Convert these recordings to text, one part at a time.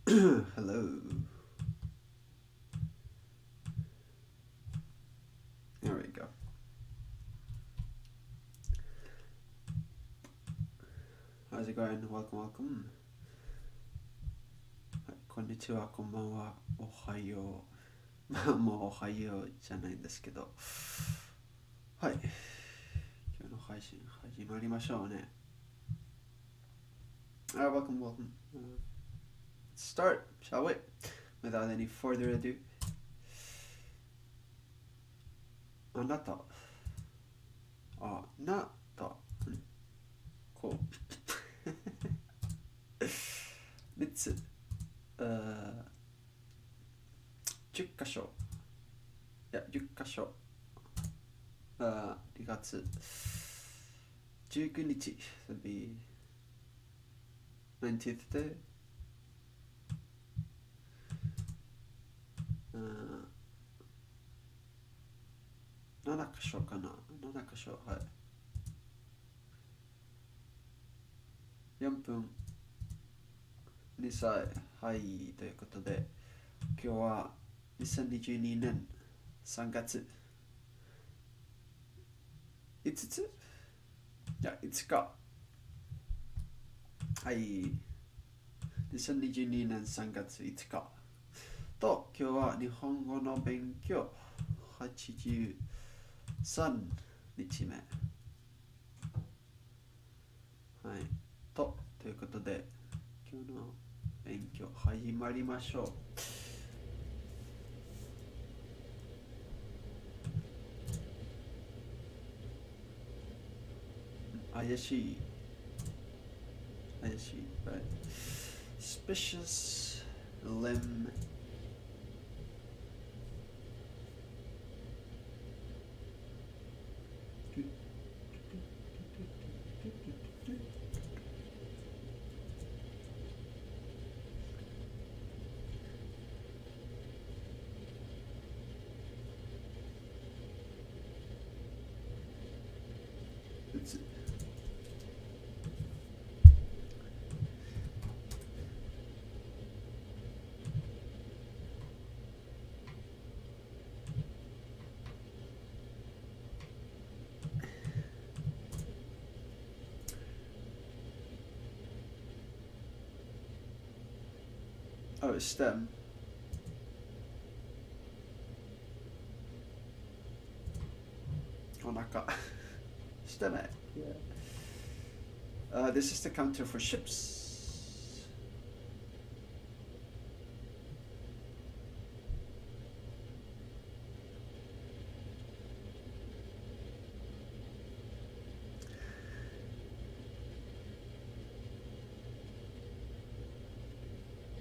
Hello. There we go. How's it going? Welcome. はい、こんにちは、こんばんは、おはよう。まあ、もうおはようじゃないんですけど。はい。今日の配信始まりましょうね。welcome. Let's start, shall we? Without any further ado. あなた。あなた。こう。3つ。10箇所。いや、10箇所。2月19日。So it'd be 19th day. 7箇所かな。7箇所。はい。4分。2歳。はい。ということで、今日は2022年3月5ついや、5日。はい。2022年3月5日。と、今日は日本語の勉強83日目。はい。ということで、今日の勉強始まりましょう。怪しい。Right? Suspicious limb. It's Oh, it's stem. お腹。stem it. Yeah. This is the counter for ships.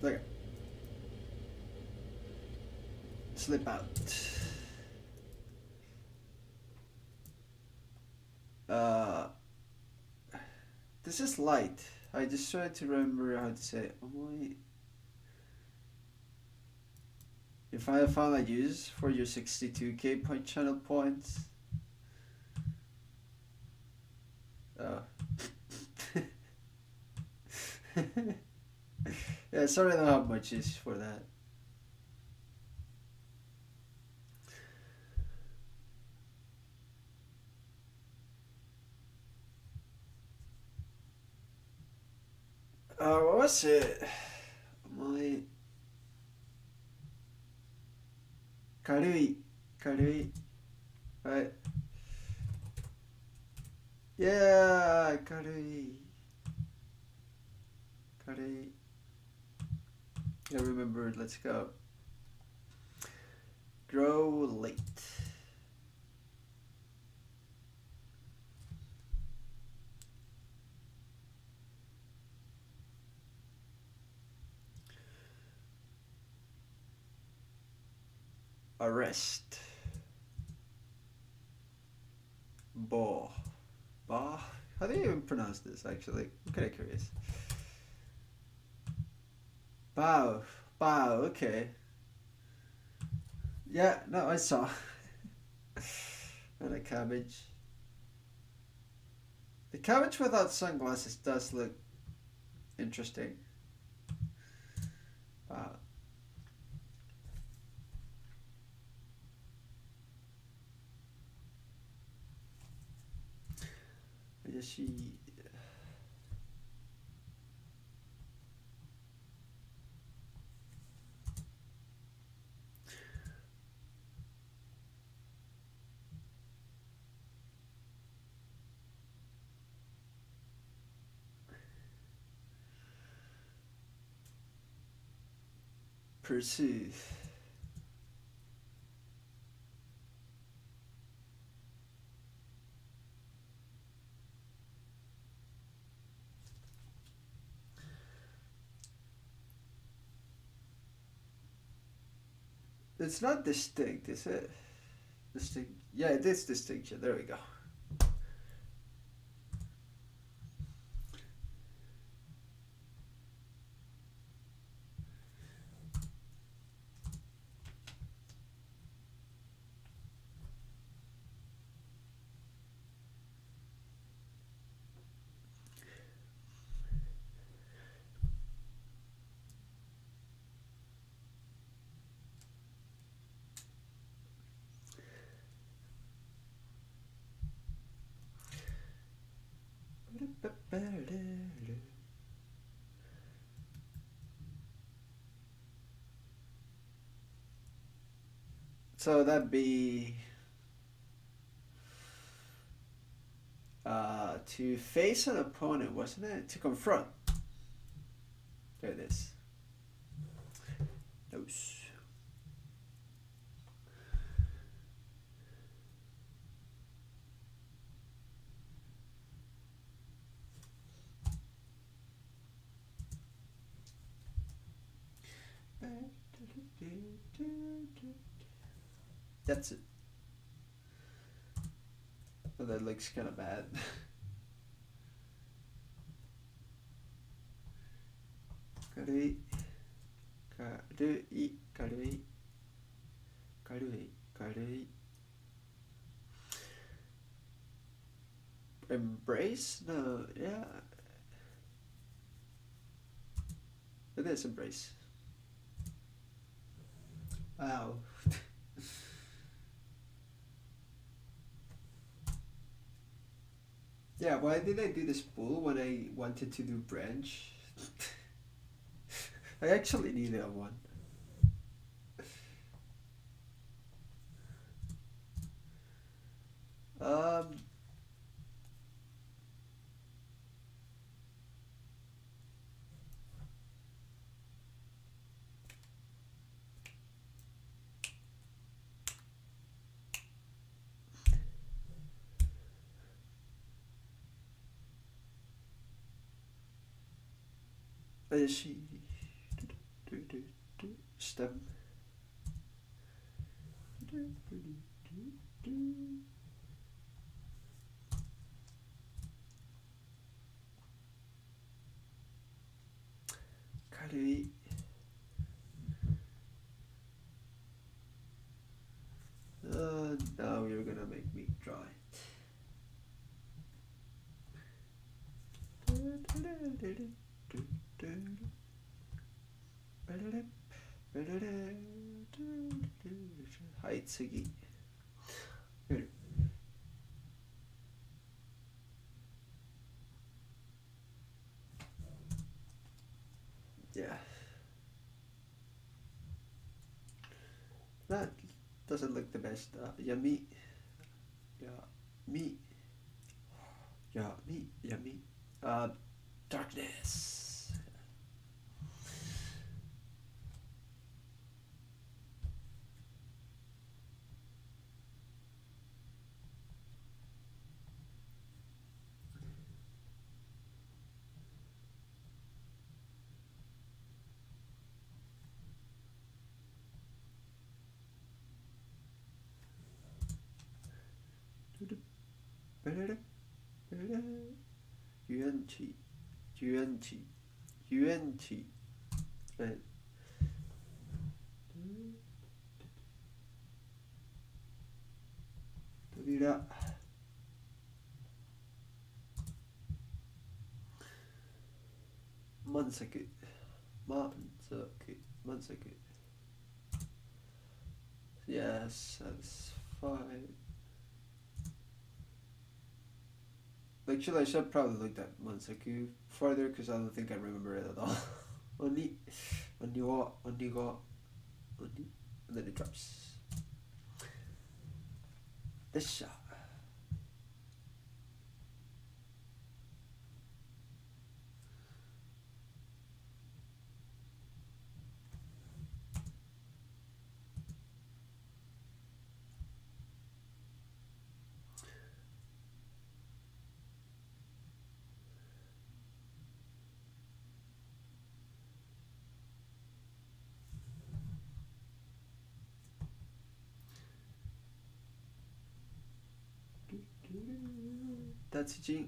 Look. Slip out. This is light. I just tried to remember how to say it. If I have found a use for your 62k point channel points. Yeah, sorry I don't have much use for that. What was it? My 軽い right? Yeah, 軽い I remembered. Let's go. Grow late. Arrest. Ball. How do you even pronounce this actually? I'm kind of curious. Bow. Okay. Yeah, no, I saw. And a cabbage. The cabbage without sunglasses does look interesting. 怪しい。pursue. It's not distinct, is it? Distinct. Yeah, it is distinction. There we go. So that'd be to face an opponent, wasn't it? To confront. There it is. Those. That's it. Oh, that looks kind of bad. Karui, karui, karui, karui, karui. Embrace? No, yeah. It is embrace. Wow. Yeah, why did I do this pool when I wanted to do branch? I actually needed one. Um, she stem. Karui. Now you're gonna make me draw it. はい、次。Yeah. That doesn't look the best. Yummy. Me. Yummy. Darkness. UNT. Right.扉。満足。Yes, satisfied. Actually, I should probably look that Mansaku further because I don't think I remember it at all. Oni, oni wa, oni ga, oni, and then it drops. Desha. That's Jin.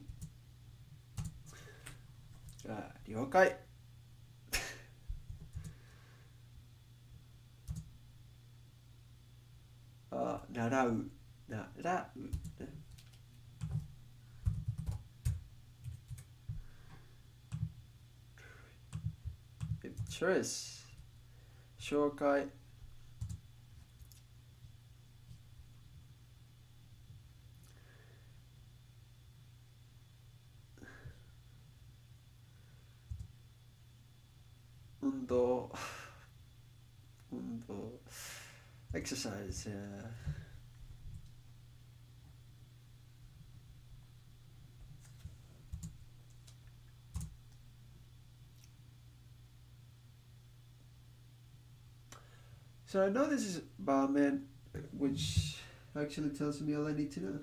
了解。習う。習う。Choice。紹介。運動。運動。Exercise. So I know this is barman, which actually tells me all I need to know.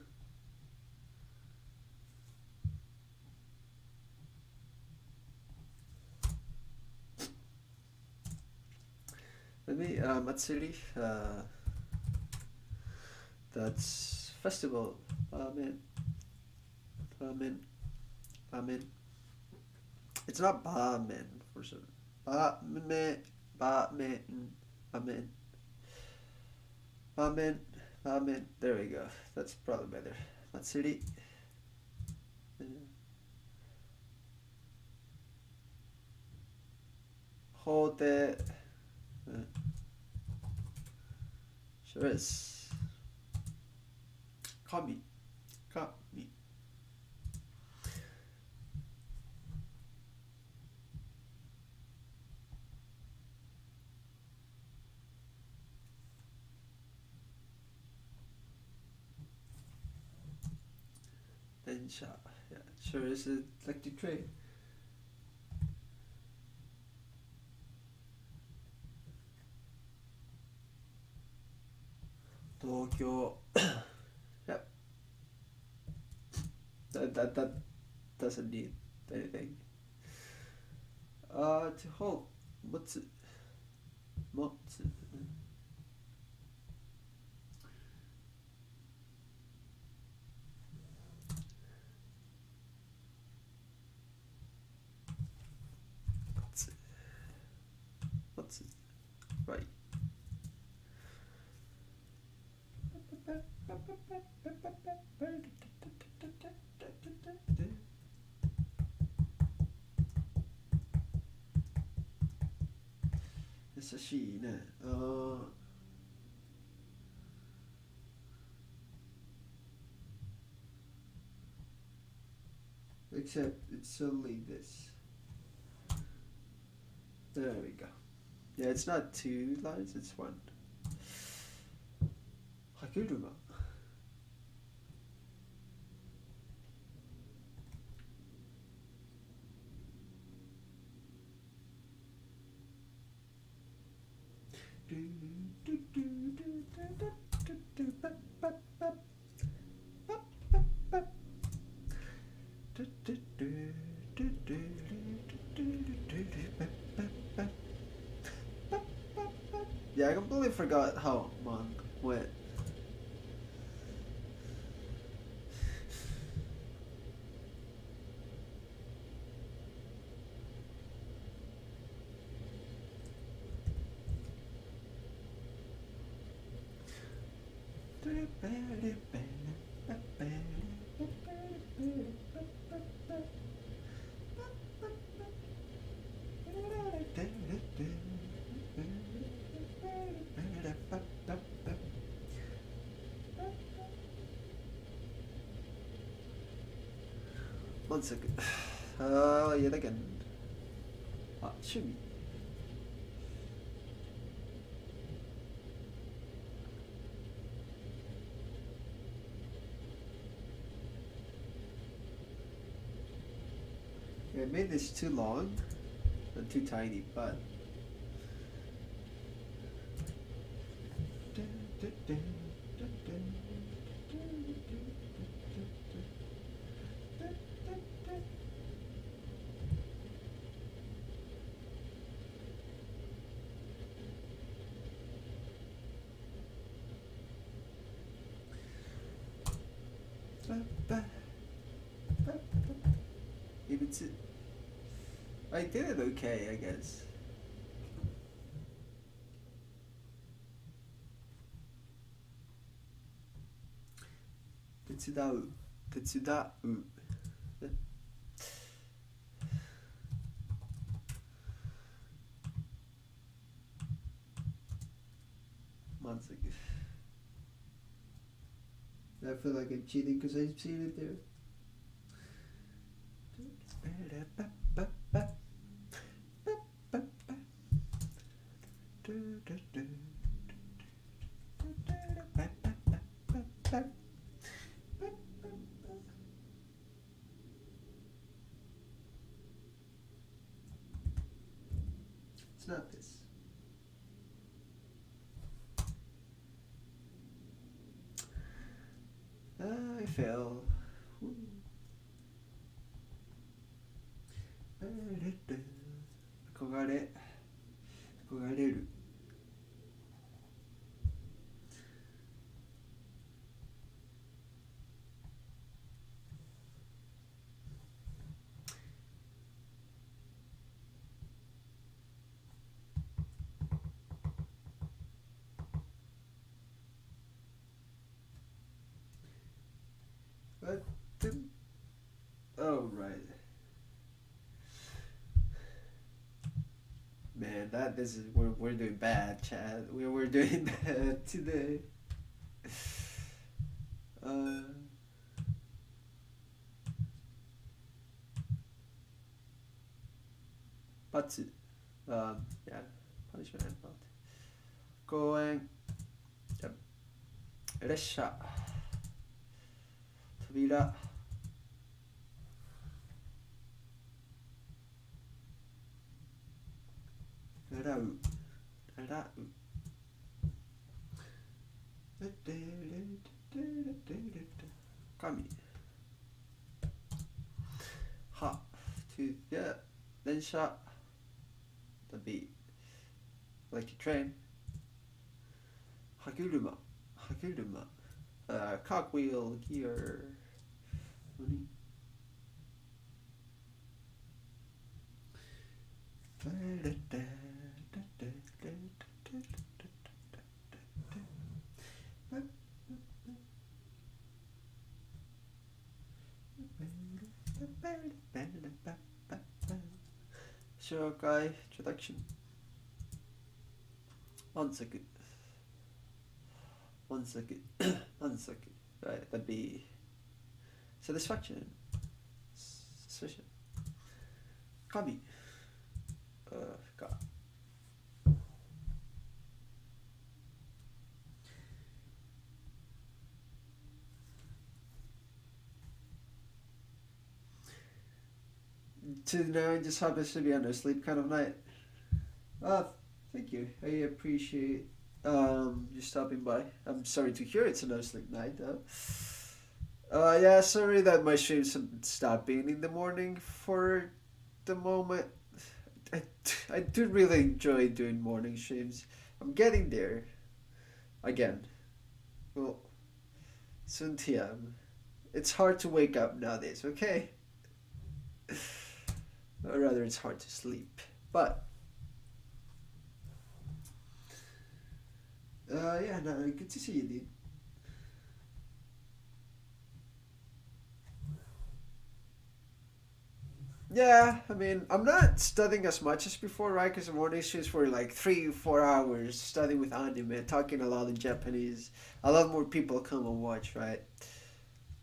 Maybe Matsuri, that's festival. Barman. It's not barman for sure. Barman. There we go. That's probably better. Matsuri. Hode. Sure is. Kami. Densha. Yeah, sure is like the train. Tokyo. Yep. That doesn't need anything. To hold. Motsu. Right. It's a she, except it's only this. There we go. Yeah, it's not 2 lines, it's 1. Hakuruma. Yeah, I completely forgot how Mon went. One second. Yet again. Shumi. I made this too long and too tiny, but I did it okay, I guess. Tetsudau. One second. I feel like I'm cheating because I've seen it there. It's not this. I fail. Kogareru. What? Oh, right. Man, we're doing bad, Chad. We're doing bad today. Batsu. Yeah, punishment and penalty. 公園。列車。扉。洗う。紙。は。yeah. 電車。The B. Like a train. 歯車。Cogwheel, gear. Shokai introduction. One second. Right, that'd be satisfaction. Suspicion. Kami. Ka. Tonight just happens to be a no sleep kind of night. Thank you. I appreciate you stopping by. I'm sorry to hear it's a no sleep night though. Yeah, sorry that my streams have stopped being in the morning for the moment. I do really enjoy doing morning streams. I'm getting there. Again. Well, soon TM. It's hard to wake up nowadays, okay? Or rather, it's hard to sleep. But yeah, no, good to see you, dude. Yeah, I mean, I'm not studying as much as before, right? Because the morning shifts were like 3, 4 hours studying with anime, talking a lot in Japanese. A lot more people come and watch, right?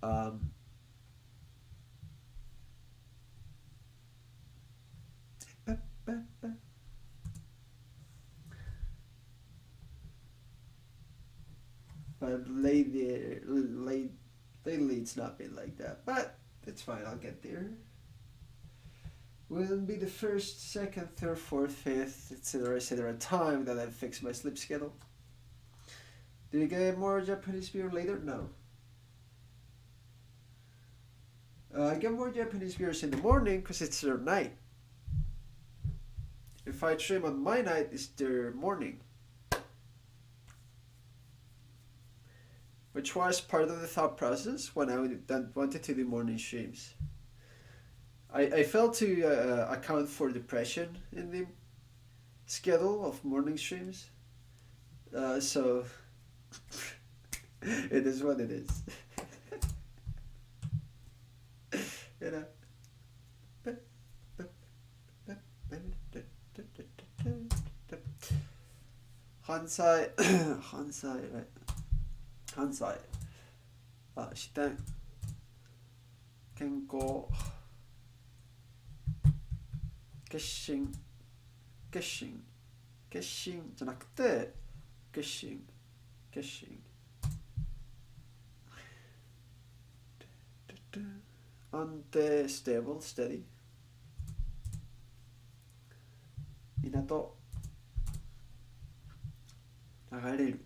Um, lately it's not been like that, but it's fine. I'll get there. Will be the first, second, third, fourth, fifth, etc. time that I fix my sleep schedule. Do you get more Japanese beer later? No. I get more Japanese beers in the morning because it's their night. If I stream on my night, it's their morning. Which was part of the thought process when I wanted to do morning streams. I failed to account for depression in the schedule of morning streams. So it is what it is. You know. Hansai, Hansai, right? Hansai. 視点、健康、決心じゃなくて決心安定 stable steady 港流れる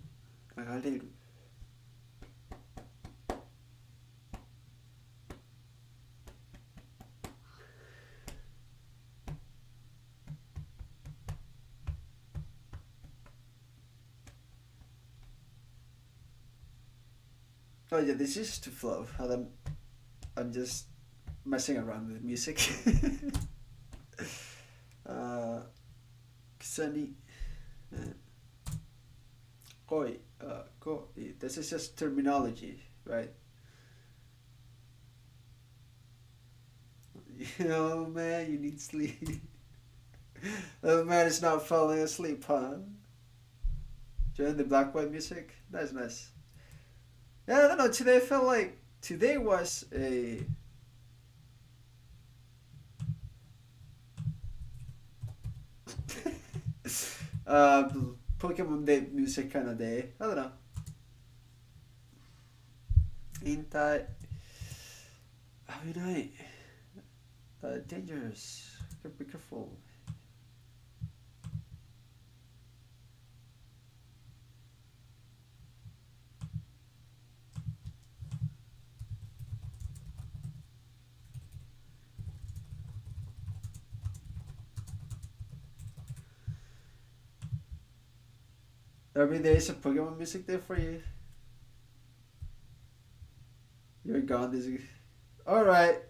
Oh yeah, this is to flow. I'm just messing around with music. Kusani, koi, This is just terminology, right? Oh man, you need sleep. Oh man, it's not falling asleep, huh? Join the black white music. That's nice. Yeah, I don't know. Today I felt like today was a Pokemon Day music kind of day. I don't know. Intai. Dangerous. Be careful. Every day is a Pokemon music day for you. You're gone this week. Alright.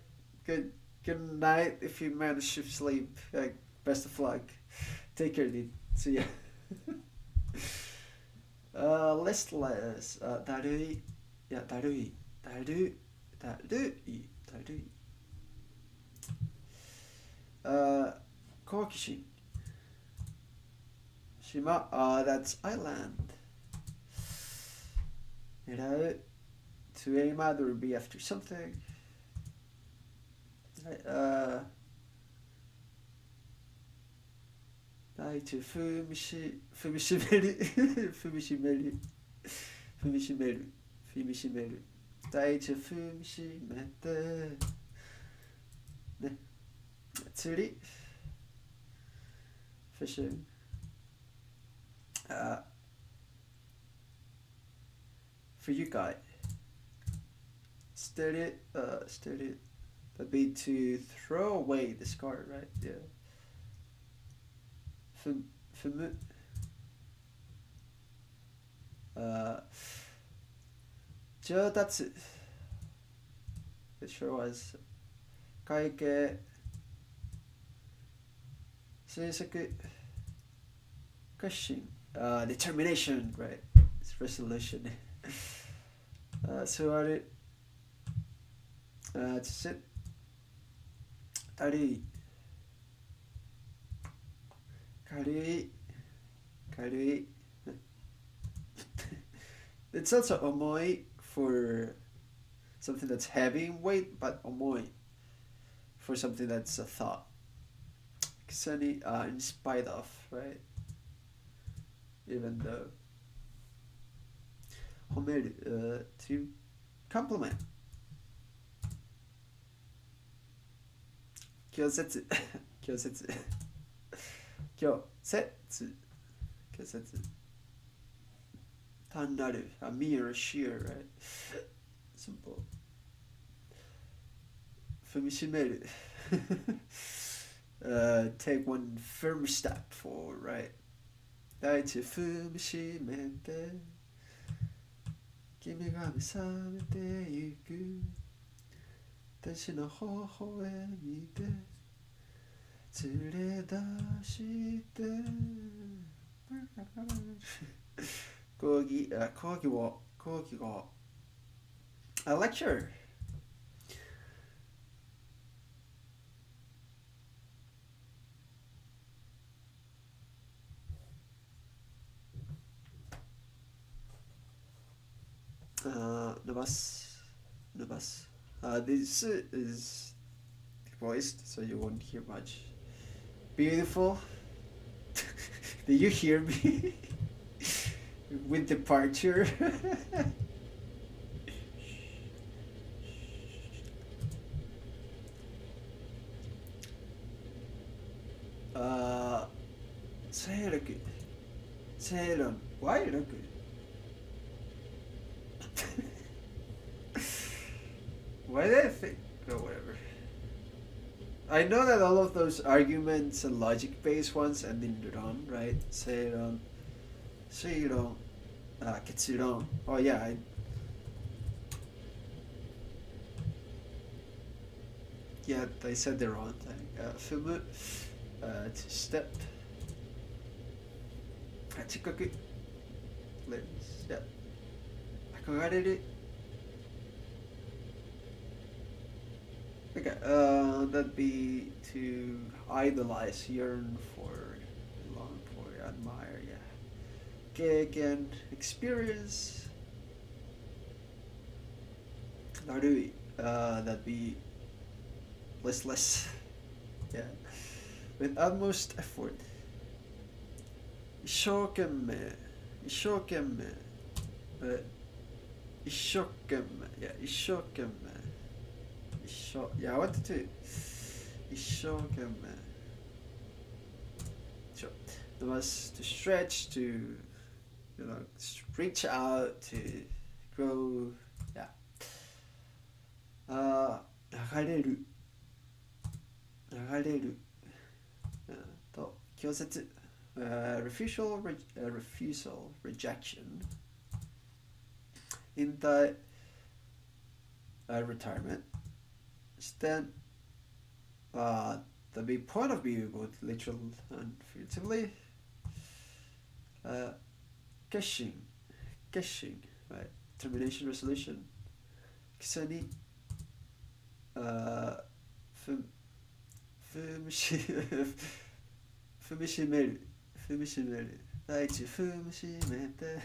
Good night if you manage to sleep. Best of luck. Take care, dude. See ya. Listless. だるい。いや、だるい。好奇心。島 that's island. 狙う to aim at or be after something. 第一踏みしめる第一踏みしめてね釣り fishing for you guy steady that'd be to throw away, discard, right? Yeah. Fumu. Jotatsu. It sure was. Kaike. Seisaku. Question. Determination, right? It's resolution. So are it. It's it. Tari. Karui. It's also omoi for something that's heavy in weight, but omoi for something that's a thought. Kusani, in spite of, right? Even though. 褒める、to compliment. 強説強説強説強説単なる a mere sheer, right? Simple. 踏みしめるtake one firm step forward, right? 第一踏みしめて君が目覚めてゆく私の頬へ見て連れ出して講義語a lecture. Nabas. This is voiced, so you won't hear much. Beautiful. Do you hear me? With departure. 세력. Why look? Why did I think? Oh, whatever. I know that all of those arguments and logic-based ones end in ron, right? 세론,結論. Oh yeah. I said the wrong thing. Film, step. 近く lens, yeah. 憧れる okay, that'd be to idolize, yearn for, long for, admire, yeah. 経験 experience だるい that'd be listless, yeah. With utmost effort 一生懸命 but 一生懸命 yeah, 一生懸命 yeah, I wanted to 一生懸命 sure. It was to stretch, to, you know, reach out, to grow, yeah. 流れると強説refusal, rejection. 引退 retirement. Then the big point of view, both literal and figuratively. Caching, right? Termination, resolution. 草に踏みしめる第一踏みしめて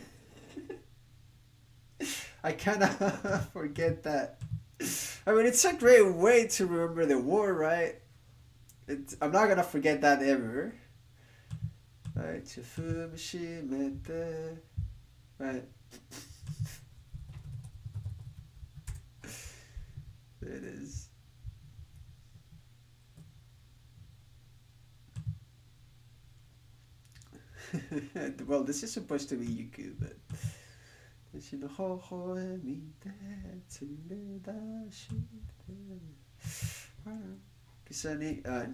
I cannot forget that. I mean, it's a great way to remember the war, right? I'm not gonna forget that ever. Right, 踏みしめて right. It is. Well, this is supposed to be Yuku, but in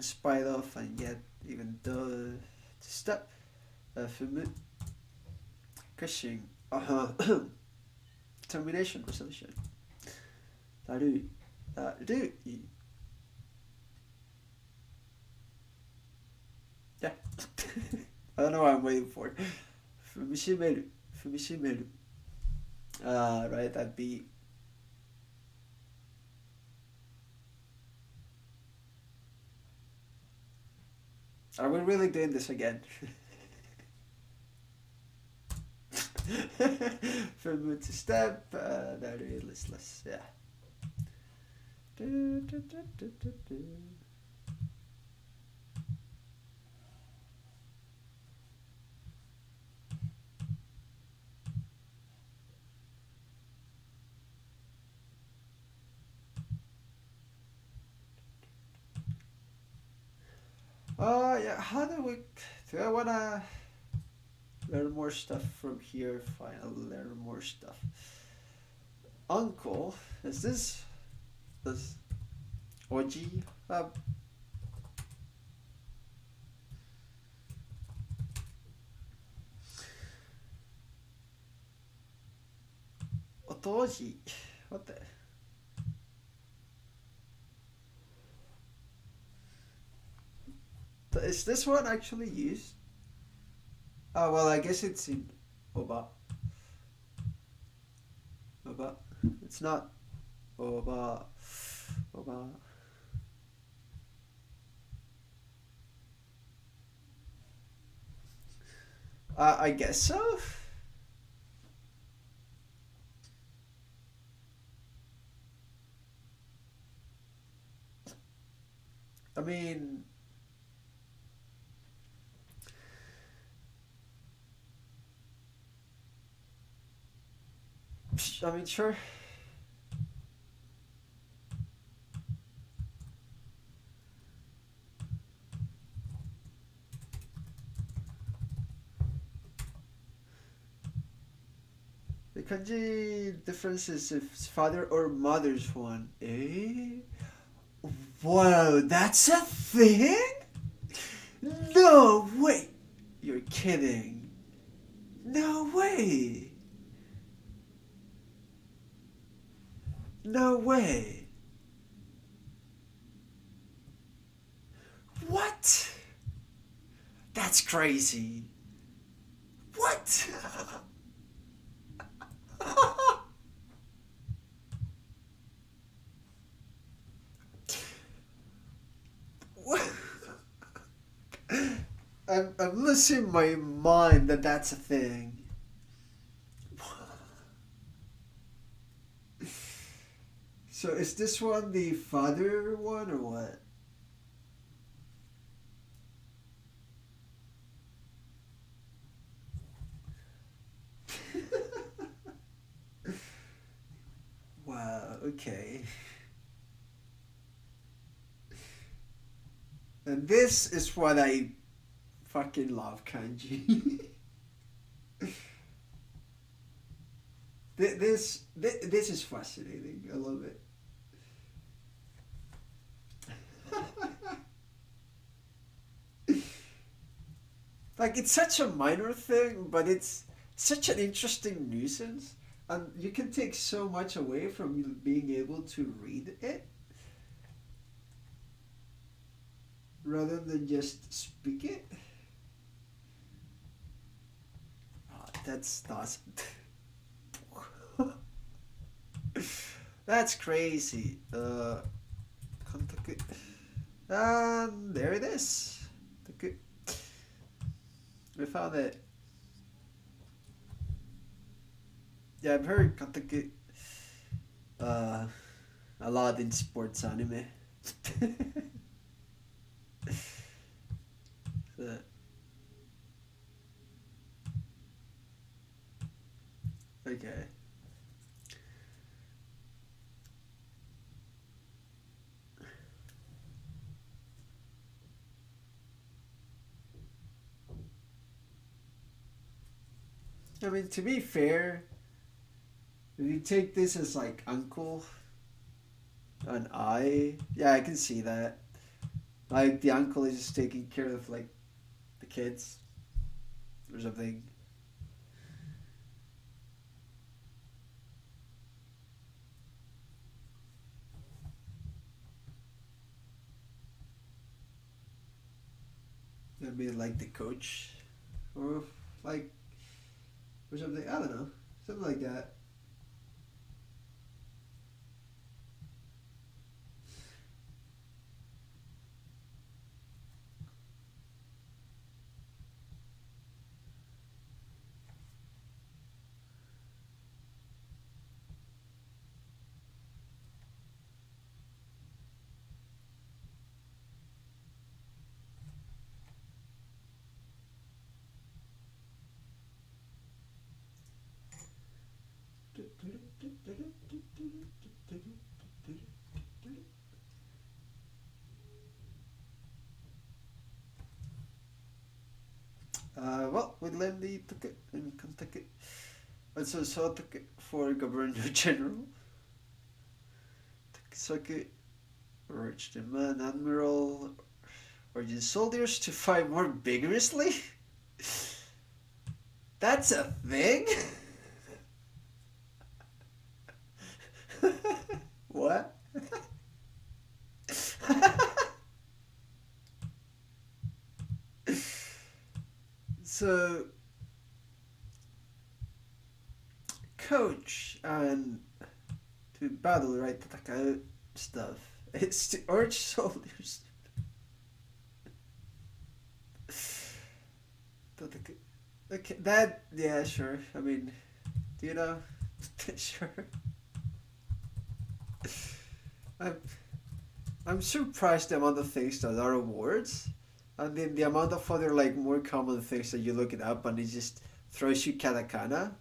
spite of, and yet, even though, to stop, crushing, termination, resolution. だるい Yeah. I don't know what I'm waiting for. 踏みしめる right, that'd be are we really doing this again? From mood to step, that is listless, yeah. Yeah. How do we? Do I wanna learn more stuff from here? Fine, I'll learn more stuff. Uncle, is this Oji? Otoji. What the? Is this one actually used? Oh well, I guess it's in Oba. Oba. It's not Oba. Oba. I guess so. I mean, sure. The kanji difference is if it's father or mother's one. Eh? Whoa, that's a thing? No way! You're kidding. No way! No way! What? That's crazy. What? What? I'm losing my mind that that's a thing. So is this one the father one or what? Wow, okay. And this is what I fucking love kanji. This is fascinating. I love it. Like it's such a minor thing, but it's such an interesting nuisance, and you can take so much away from you being able to read it rather than just speak it. Oh, that's awesome. That's crazy. Kontaku. And there it is. We found it. Yeah, I've heard Kontaku uh, a lot in sports anime. So, okay. I mean, to be fair, if you take this as like uncle and yeah, I can see that. Like the uncle is just taking care of like the kids or something. I mean, like the coach, or like or something. I don't know, something like that. Well, we learned the ticket in Kentucky. Also saw ticket for Governor General. Takesake urged the man Admiral urging soldiers to fight more vigorously. That's a thing? What? So, coach and to battle, right? 戦う stuff. It's to urge soldiers. 戦う Okay, that, yeah, sure. I mean, do you know? Sure. I'm, I'm surprised the amount of things that are words, and then the amount of other like more common things that you look it up and it just throws you katakana.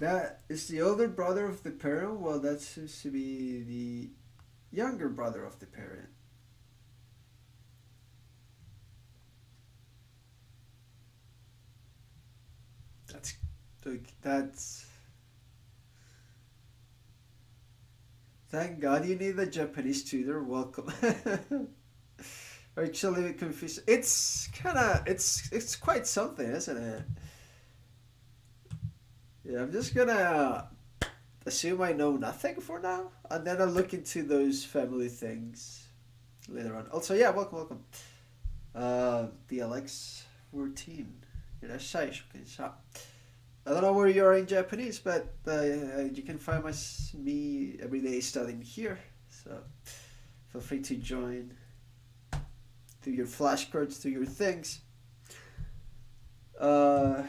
That is the older brother of the parent. Well, that seems to be the younger brother of the parent. That's that's. Thank God you need a Japanese tutor. Welcome. Actually, confused. It's quite something, isn't it? Yeah, I'm just gonna assume I know nothing for now, and then I'll look into those family things later on. Also, yeah, welcome. DLX 14. いらっしゃい、初見者. I don't know where you are in Japanese, but you can find me every day studying here. So feel free to join, do your flashcards, do your things. Yeah.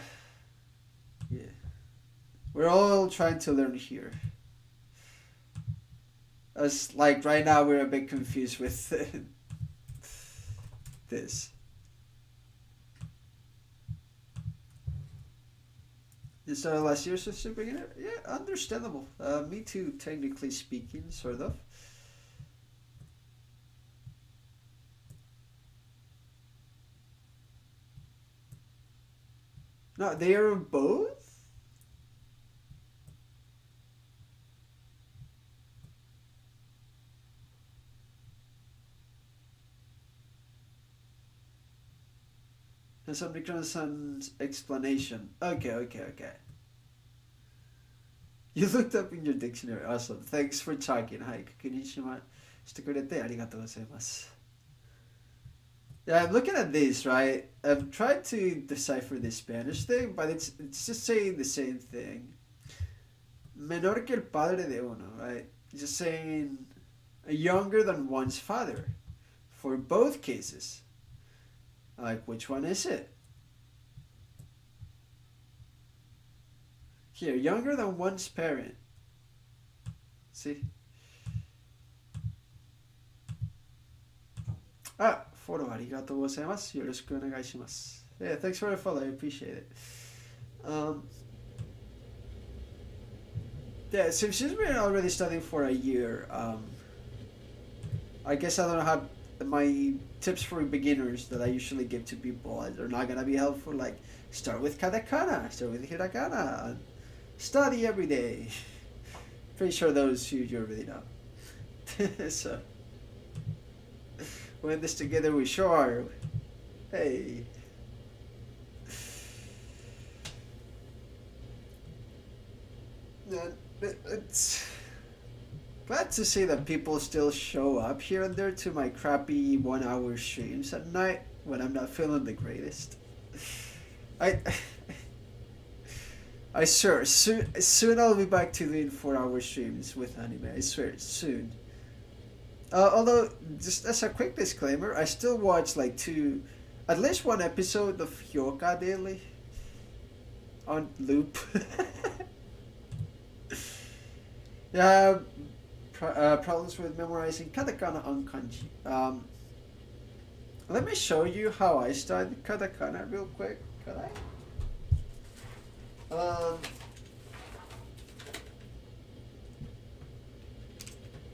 We're all trying to learn here. As like right now we're a bit confused with this. You started last year as a beginner? Yeah, understandable. Me too, technically speaking, sort of. No, they are both? And some Nicholas explanation. Okay. You looked up in your dictionary. Awesome. Thanks for talking. Hi, konnichiwa. してくれてありがとうございます. Yeah, I'm looking at this, right? I'm trying to decipher the Spanish thing, but it's just saying the same thing. Menor que el padre de uno, right? Just saying younger than one's father. For both cases. Like, which one is it? Here, younger than one's parent. See? Ah, follow ありがとうございます。よろしくお願いします. Yeah, thanks for the follow. I appreciate it. Yeah, so she's been already studying for a year. I guess I don't have my tips for beginners that I usually give to people. They're not gonna be helpful. Like, start with katakana, start with hiragana, and study every day. Pretty sure those you already know. So, we're in this together, we sure. Hey. It's glad to see that people still show up here and there to my crappy 1 hour streams at night when I'm not feeling the greatest. I I swear, soon I'll be back to doing 4 hour streams with anime. I swear, soon. Although, just as a quick disclaimer, I still watch like at least one episode of Hyoka daily on loop. Yeah, problems with memorizing katakana on kanji. Let me show you how I studied katakana real quick. Could I?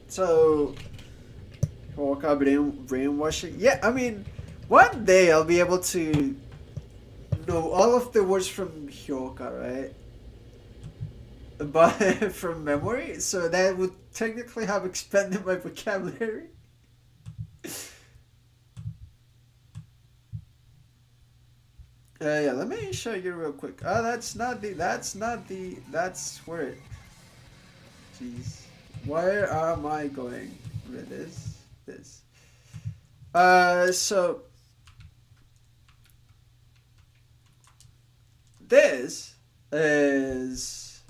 So Hyoka brainwashing. Yeah, I mean, one day I'll be able to know all of the words from Hyoka, right? But from memory, so that would technically have expanded my vocabulary. Yeah, let me show you real quick. That's where it. Jeez. Where am I going with this? So this is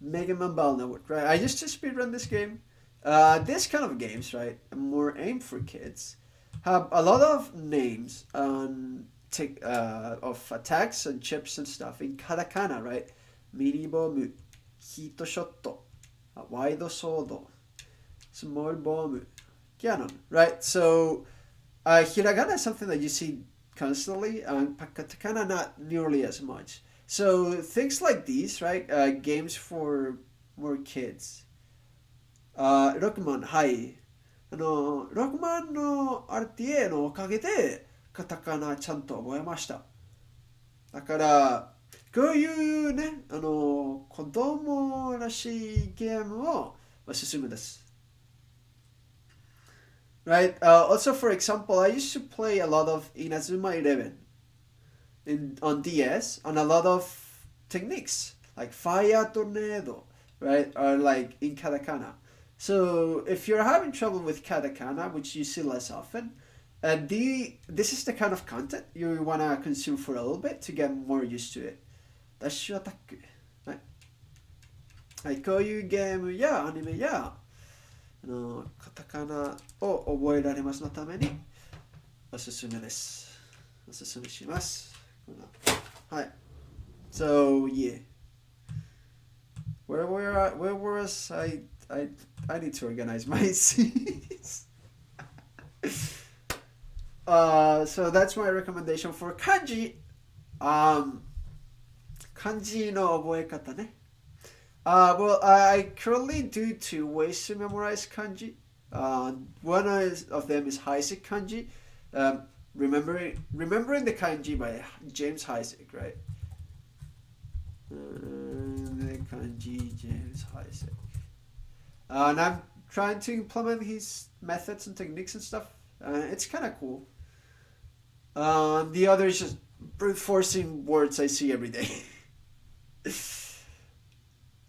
Mega Man Battle Network, right? I used to speedrun this game. This kind of games, right, more aimed for kids, have a lot of names of attacks and chips and stuff in katakana, right? Mini bomb, heat shot, wide sword, small bomb, cannon, right? So, hiragana is something that you see constantly, and katakana not nearly as much. So things like these, right? Games for more kids. 6万、はい。6万の RTA のおかげで、カタカナちゃんと覚えました。だから、こういうね、子供らしいゲームをおすすめです。Right? Also, for example, I used to play a lot of Inazuma 11 on DS on a lot of techniques like fire tornado, right? Or like in katakana. So if you're having trouble with katakana, which you see less often, this is the kind of content you wanna consume for a little bit to get more used to it. ダッシュアタック。はい。はい、こういうゲームやアニメやカタカナを覚えられますのためにおすすめです。おすすめします。はい。So yeah. Where was I need to organize my scenes. So that's my recommendation for kanji. Kanji no 覚え方ね。Well, I currently do two ways to memorize kanji. One of them is Heisek kanji. Remembering the kanji by James Heisek, right? The kanji James Heisek. And I'm trying to implement his methods and techniques and stuff. It's kind of cool. The other is just brute forcing words I see every day.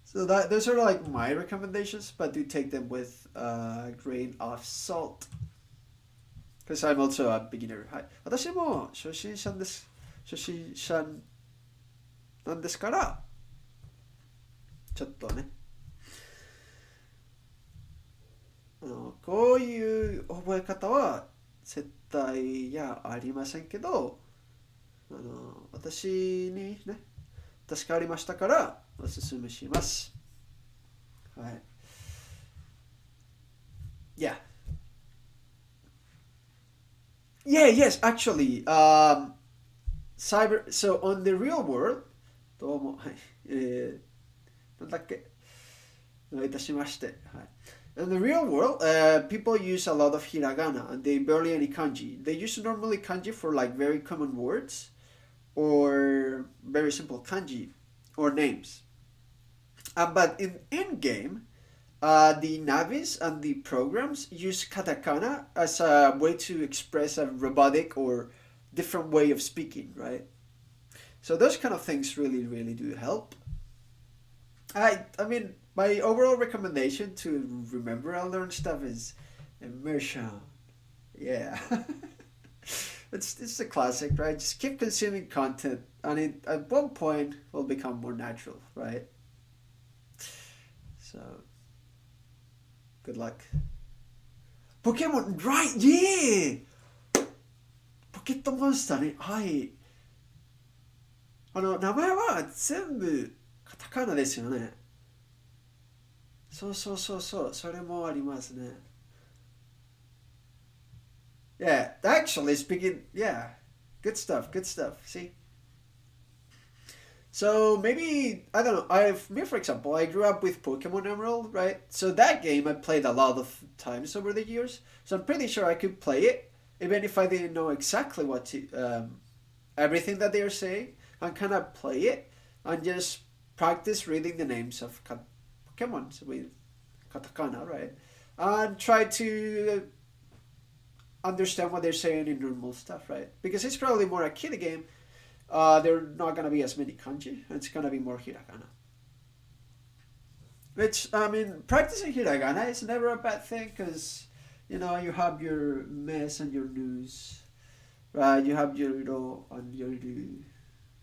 So those are like my recommendations, but do take them with a grain of salt. Because I'm also a beginner. はい。私も初心者です。初心者なんですから、ちょっとね、こういう覚え方は絶対ありませんけど、私にね、助かりましたからおすすめします。はい。Yeah. Yeah, yes, actually. So on the real world, どうも、はい。なんだっけ、お願いいたしまして。はい。In the real world, people use a lot of hiragana and they barely any kanji. They use normally kanji for like very common words or very simple kanji or names. But in game, the navis and the programs use katakana as a way to express a robotic or different way of speaking, right? So those kind of things really do help. I mean, my overall recommendation to remember and learn stuff is immersion. Yeah. It's a classic, right? Just keep consuming content and it at one point will become more natural, right? So good luck. Pokemon, right? Yeah! ポケットモンスターね。はい。名前は全部カタカナですよね。そう。それもありますね。Yeah, actually speaking, yeah. Good stuff. See? So maybe I don't know. Me for example, I grew up with Pokemon Emerald, right? So that game I played a lot of times over the years. So I'm pretty sure I could play it, even if I didn't know exactly everything that they are saying. I kind of play it and just practice reading the names of Pokemon with katakana, right? And try to understand what they're saying in normal stuff, right? Because it's probably more a kiddie game. There are not gonna be as many kanji. It's gonna be more hiragana. Which I mean, practicing hiragana is never a bad thing because you have your mess and your news, right? You have your ro and your ru.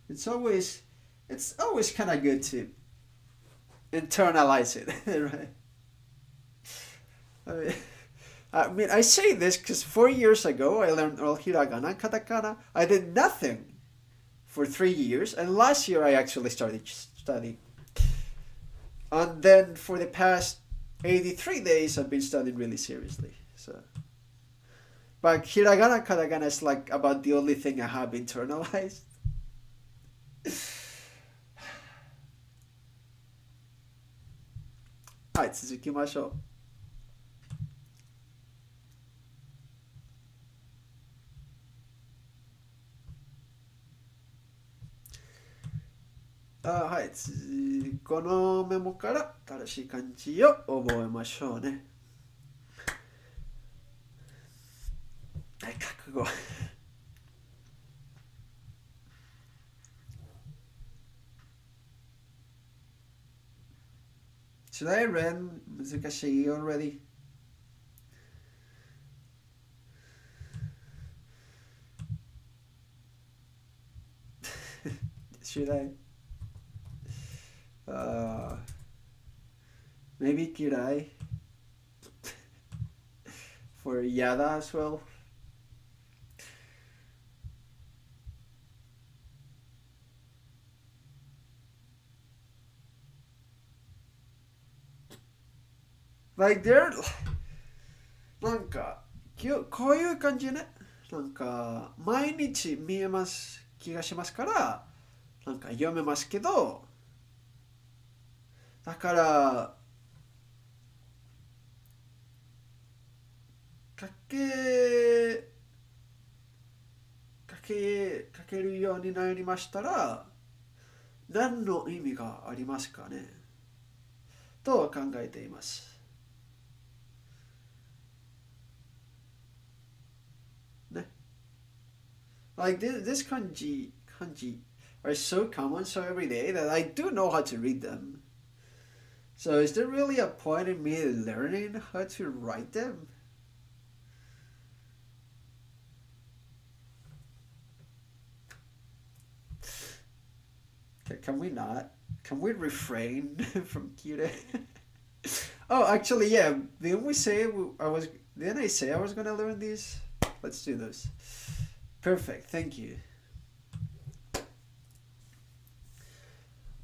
It's always it's always kind of good to internalize it, right? I mean, I say this because 4 years ago I learned all hiragana and katakana. I did nothing for 3 years, and last year I actually started studying. And then for the past 83 days, I've been studying really seriously. So, but hiragana and katakana is like about the only thing I have internalized. はい、続きましょう。はい、このメモから正しい漢字を覚えましょうね。はい、覚悟。Should I read 難しい already? Should I? Maybe could I? For Yada as well? Like they're なんかこういう感じね。なんか毎日見えます気がしますからなんか読めますけどだからかけかけるようになりましたら何の意味がありますかねと考えていますね。Like this kanji are so common so every day that I do know how to read them. So is there really a point in me learning how to write them? Can we not? Can we refrain from cute? Oh, actually, yeah. Didn't we say I was? Didn't I say I was gonna learn these? Let's do those. Perfect. Thank you.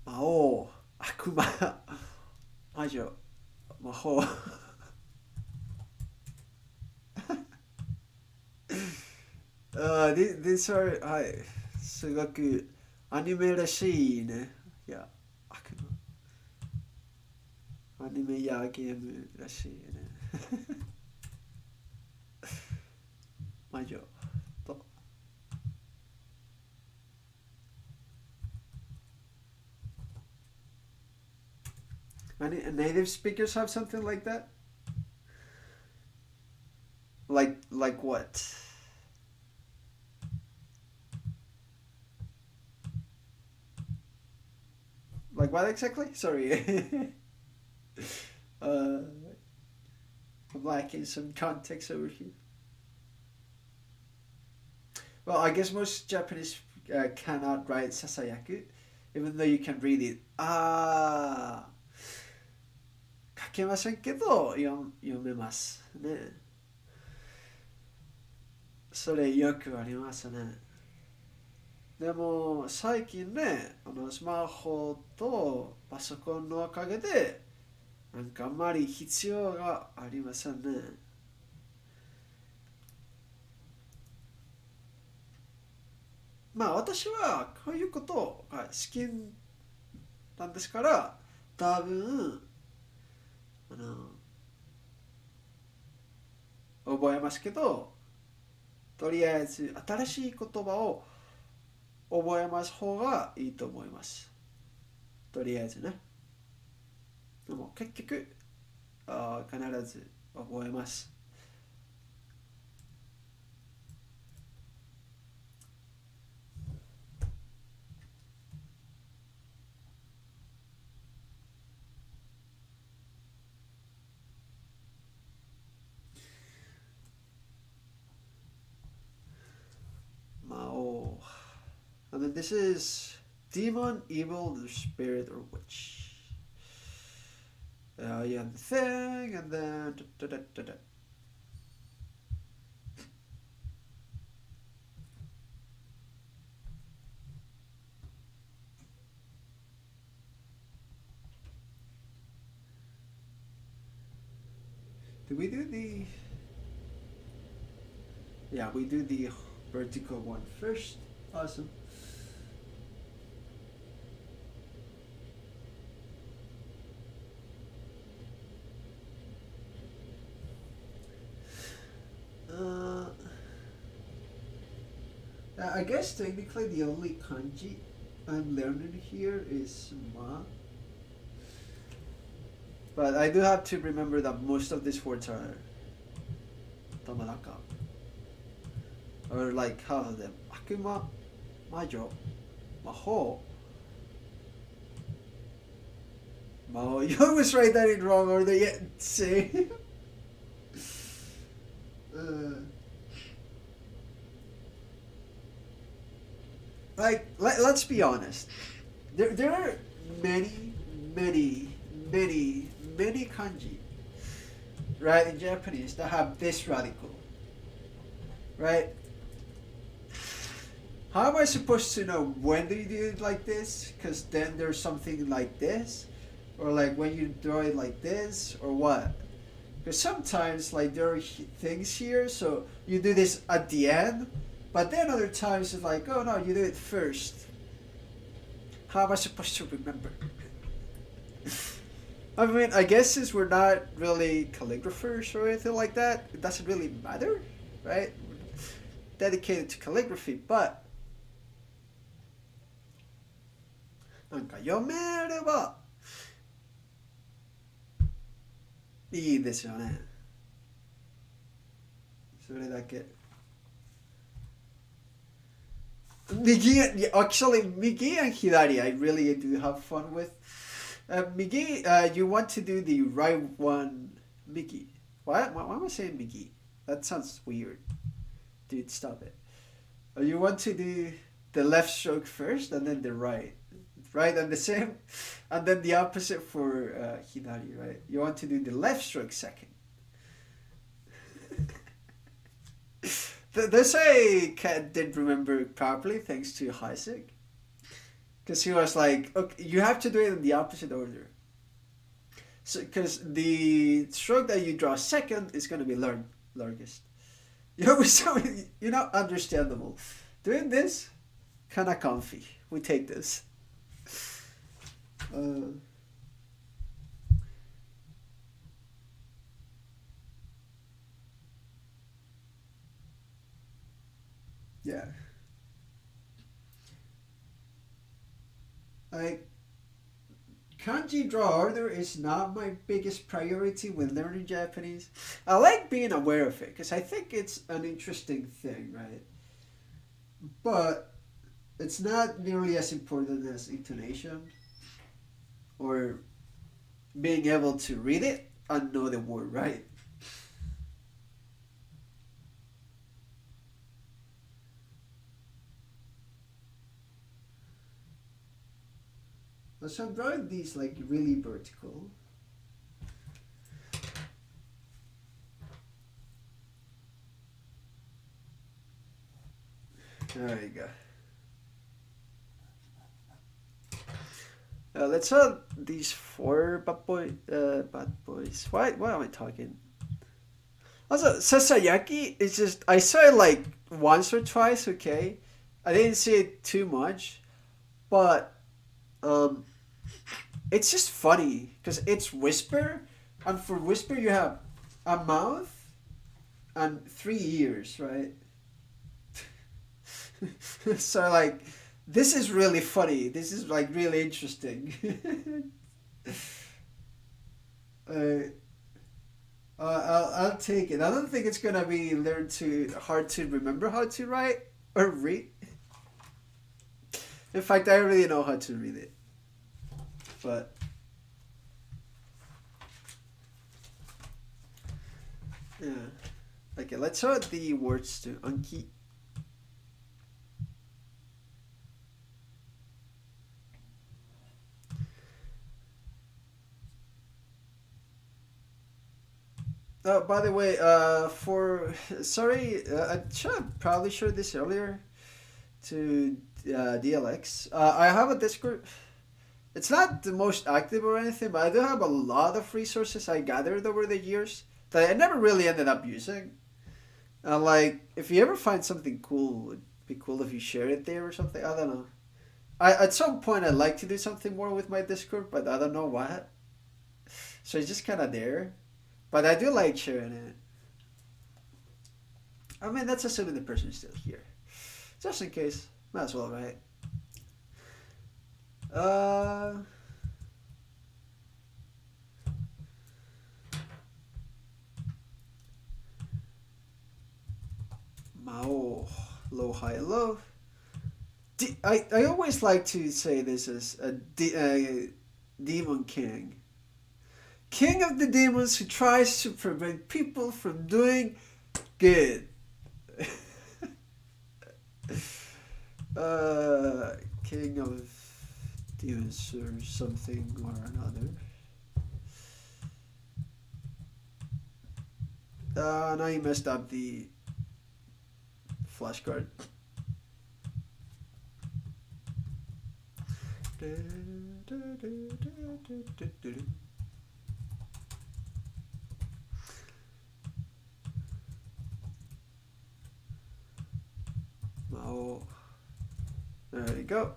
魔王、悪魔、魔女、魔法。these are はい。すごくアニメらしいね。いや、悪魔。アニメやゲームらしいね。魔女と。Any native speakers have something like that? Like what? Like what exactly? Sorry. uh, I'm lacking some context over here. Well, I guess most Japanese cannot write sasayaku, even though you can read it. 書けませんけど読めますね。それよくありますね。でも最近ね、スマホとパソコンのおかげでなんかあんまり必要がありませんね。まあ私はこういうことが好きなんですから、多分、あの、覚えますけど、とりあえず新しい言葉を覚えます方がいいと思います。とりあえずね。でも結局、必ず覚えます。Mao. And then this is demon, evil, the spirit, or witch. You have the thing, and then. Did we do the. Yeah, we do the vertical one first. Awesome. Uh, I guess technically the only kanji I'm learning here is ma. But I do have to remember that most of these words are tamanaka. Or like half of them. Akuma, majo, maho. Mao, you always write that in wrong order yet say. Let's be honest. There are many, many, many, many kanji, right, in Japanese that have this radical, right? How am I supposed to know when do you do it like this? Because then there's something like this, or like when you draw it like this, or what? Because sometimes like there are things here, so you do this at the end, but then other times it's like, oh no, you do it first. How am I supposed to remember? I mean, I guess since we're not really calligraphers or anything like that, it doesn't really matter, right? Dedicated to calligraphy, but なんか読めればいいですよね。それだけ。Actually, Migi and Hidari, I really do have fun with. Migi, you want to do the right one, Migi. Why am I saying Migi? That sounds weird. Dude, stop it. You want to do the left stroke first and then the right. Right, and the same, and then the opposite for Hidari, right? You want to do the left stroke second. This I did remember properly thanks to Isaac. Because he was like, okay, you have to do it in the opposite order. So, because the stroke that you draw second is going to be largest. You know, understandable. Doing this, kind of comfy. We take this. Yeah. Like, kanji draw order is not my biggest priority when learning Japanese. I like being aware of it because I think it's an interesting thing, right? But it's not nearly as important as intonation or being able to read it and know the word, right? So I'm drawing these like really vertical. There you go. Let's add these four bad boys. Why am I talking? Also, Sasayaki is just I saw it like once or twice, okay, I didn't see it too much, but um, it's just funny because it's whisper, and for whisper you have a mouth and three ears, right? So like, this is really funny. This is like really interesting. uh, I'll take it. I don't think it's gonna be learned to hard to remember how to write or read. In fact, I already know how to read it, but yeah. Okay, let's start the words to Anki. By the way, for sorry, I should have probably shared this earlier to DLX. I have a Discord. It's not the most active or anything, but I do have a lot of resources I gathered over the years that I never really ended up using. Like, if you ever find something cool, it'd be cool if you share it there or something. I don't know. At some point I'd like to do something more with my Discord, but I don't know what. So it's just kind of there. But I do like sharing it. I mean, that's assuming the person is still here. Just in case. Might as well, right? Uh, Mao. Low, high, low. I always like to say this as a demon king. King of the demons who tries to prevent people from doing good. King of demons or something or another. Now you messed up the flashcard. Oh, there you go.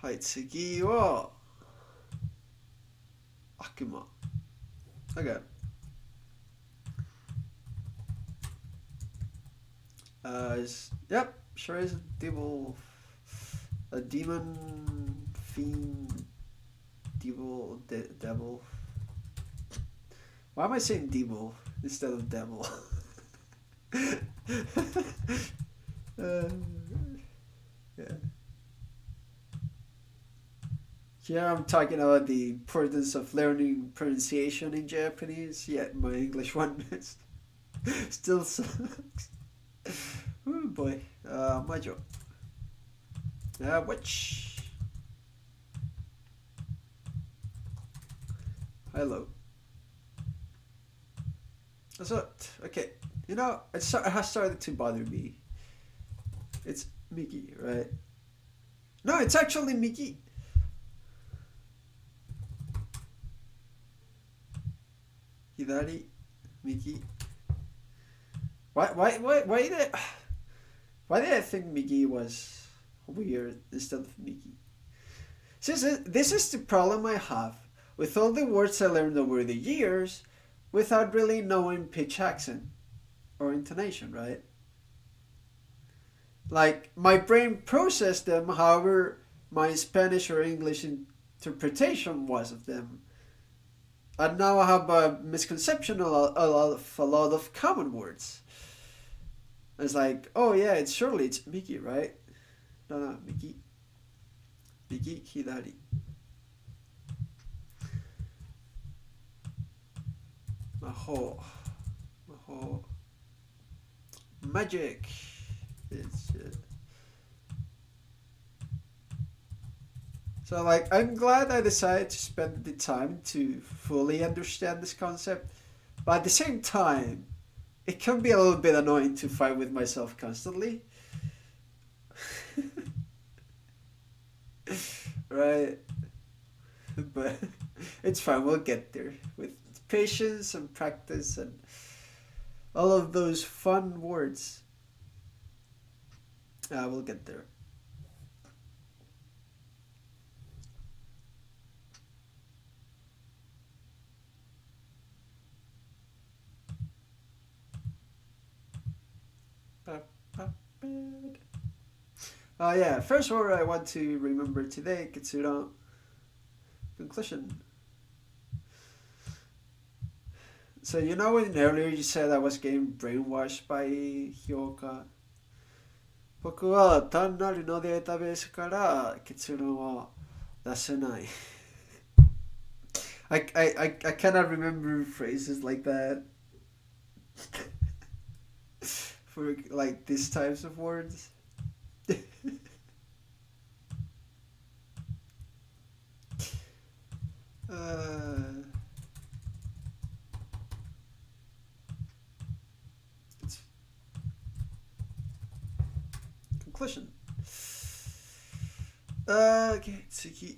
はい、次は悪魔。Okay. Yep, sure is a demon, fiend, devil. Why am I saying devil instead of devil? Yeah. Here I'm talking about the importance of learning pronunciation in Japanese, yet my English one still sucks. Oh boy. Majo. Witch. Hello. That's it. Okay. You know, it has started to bother me. It's Miki, right? No, it's actually Miki. Hidari, Miki. Why did I think Miki was weird instead of Miki? This is the problem I have with all the words I learned over the years without really knowing pitch accent or intonation, right? Like, my brain processed them however my Spanish or English interpretation was of them. And now I have a misconception of a lot of common words. It's like, oh yeah, it's Miki, right? No, Miki. Miki Hidari. Maho. Magic. It's so like I'm glad I decided to spend the time to fully understand this concept, but at the same time, it can be a little bit annoying to fight with myself constantly. Right? But it's fine, we'll get there with patience and practice and all of those fun words. We'll get there. Yeah, first word I want to remember today, Kitsura. Conclusion. So you know when earlier you said I was getting brainwashed by Hyoka? 僕は単なるのデータベースから結論を出せない。I cannot remember phrases like that for like these types of words. It's conclusion. Okay, Tsuki.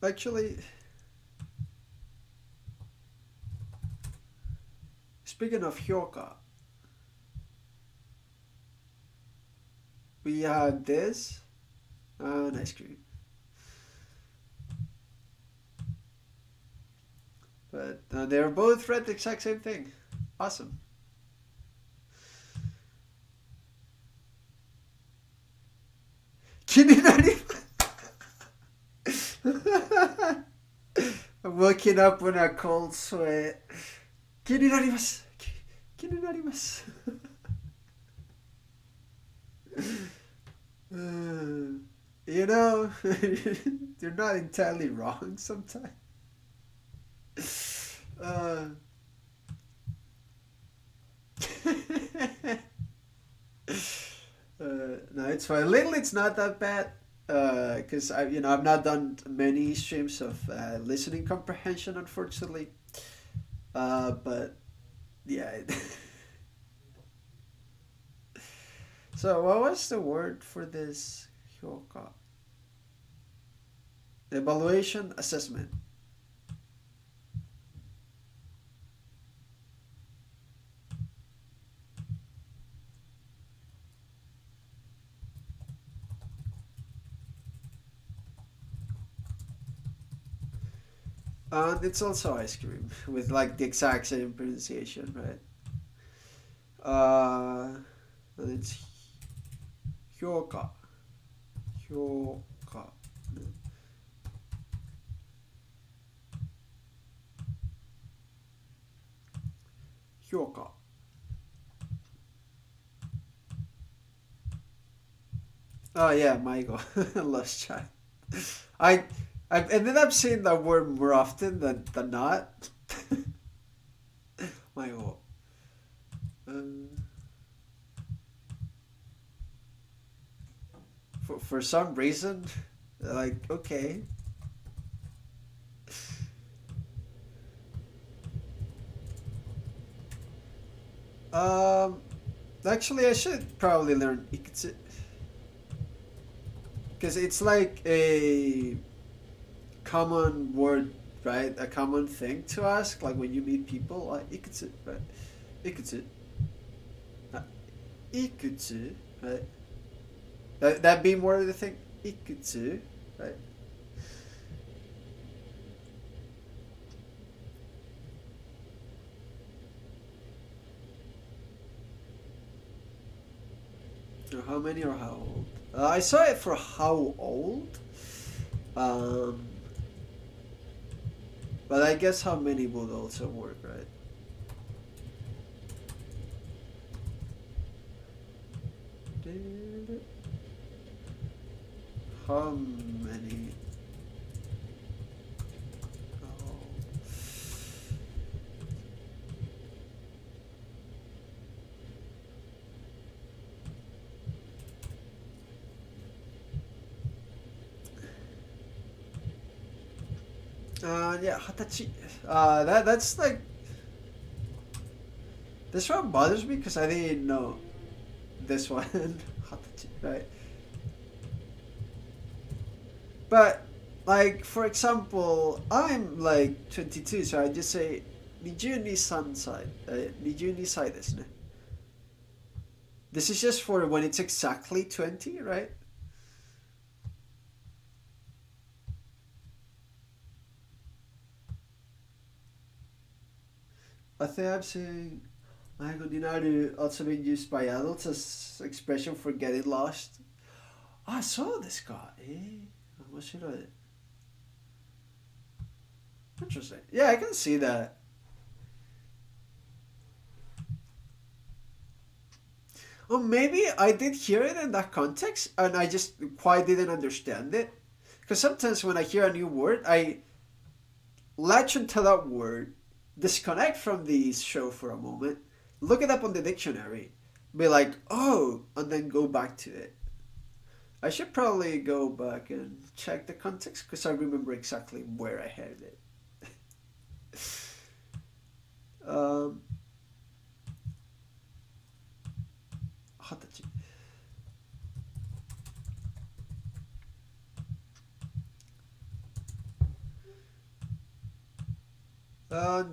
Actually, speaking of Hyoka, we have this and ice cream. But they're both read the exact same thing. Awesome. I'm waking up in a cold sweat. 気になります。気になります。You know, you're not entirely wrong sometimes. No, it's fine. Lately, it's not that bad. Because I've not done many streams of listening comprehension, unfortunately. But yeah. So what was the word for this hyoka? Evaluation assessment. And it's also ice cream with like the exact same pronunciation, right? And it's hyoka. Hyoka. Hyoka. Oh yeah, Michael. Lost child. I I've ended up saying that word more often than not. Michael. For some reason, like okay. Actually, I should probably learn ikutsu because it's like a common word, right? A common thing to ask, like when you meet people, like ikutsu, right? Ikutsu, ikutsu, right? That be more of the thing, ikutsu, right? Or how many or how old? I saw it for how old. Um, but I guess how many would also work, right? How many? Oh. Yeah, hatachi. That's like this one bothers me because I didn't know this one hatachi, right? But Like, for example, I'm like 22, so I just say 22歳、22歳ですね. This is just for when it's exactly 20, right? I think I'm saying 迷子になる also been used by adults as expression for getting lost. あ、そうですか。面白い。Interesting. Yeah, I can see that. Well, maybe I did hear it in that context and I just quite didn't understand it. Because sometimes when I hear a new word, I latch onto that word, disconnect from the show for a moment, look it up on the dictionary, be like, oh, and then go back to it. I should probably go back and check the context because I remember exactly where I heard it. um, 20歳. Yeah,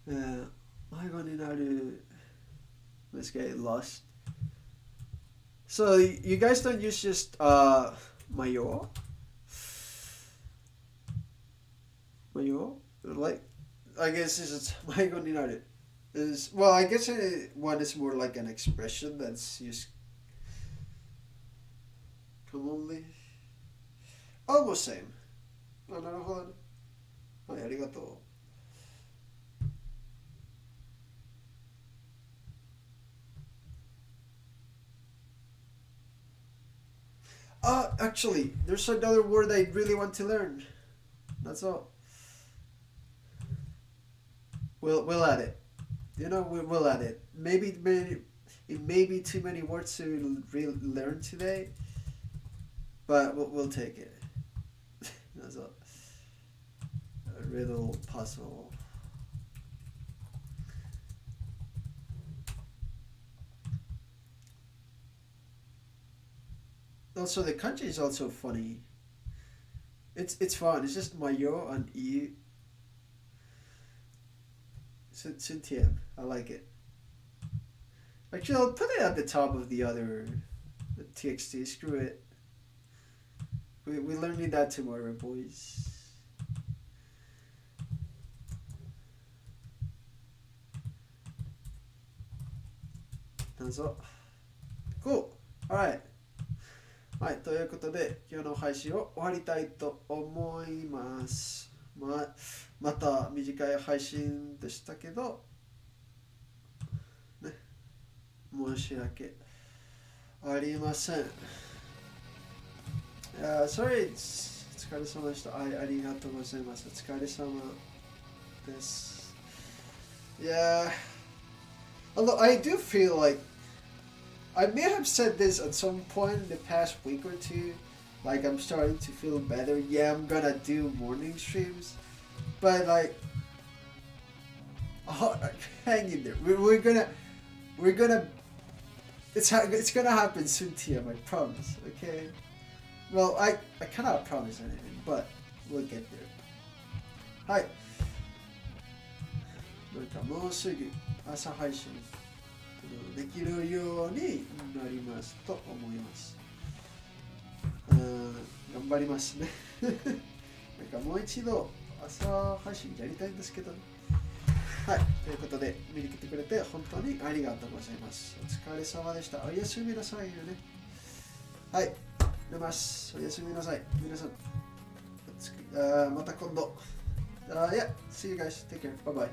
yeah, 迷子になる Let's get lost. So you guys don't use just mayo? Mayo? Like, I guess it's just 迷子になる is, well, I guess one is more like an expression that's used commonly. Almost same. あ、なるほどね。はい、ありがとう。Actually, there's another word I really want to learn. That's all. We'll add it. You know, we'll add it. It may be too many words to learn today, but we'll take it. That's all. A riddle puzzle. Also, the kanji is also funny. It's fun. It's just mayo and e. Suntiem. I like it. Actually, I'll put it at the top of the other TXT. Screw it. We learning that tomorrow, boys. That's all. Cool. Alright. はい、ということで今日の配信を終わりたいと思います。また短い配信でしたけど、ね、申し訳ありません。Sorry, お疲れ様でした。ありがとうございます。お疲れ様です。Yeah, although I do feel like I may have said this at some point in the past week or two. Like, I'm starting to feel better. Yeah, I'm gonna do morning streams. But, like, oh, hang in there. We're gonna, it's gonna happen soon, TM, I promise, okay? Well, I cannot promise anything, but we'll get there. はい。なんかもうすぐ朝配信できるようになりますと思います。頑張りますね。なんかもう一度朝配信やりたいんですけどね。はい、ということで見に来てくれて本当にありがとうございます。お疲れ様でした。おやすみなさいよね。はい、寝ます。おやすみなさい。皆さん、また今度。Yeah, see you guys. Take care. Bye bye.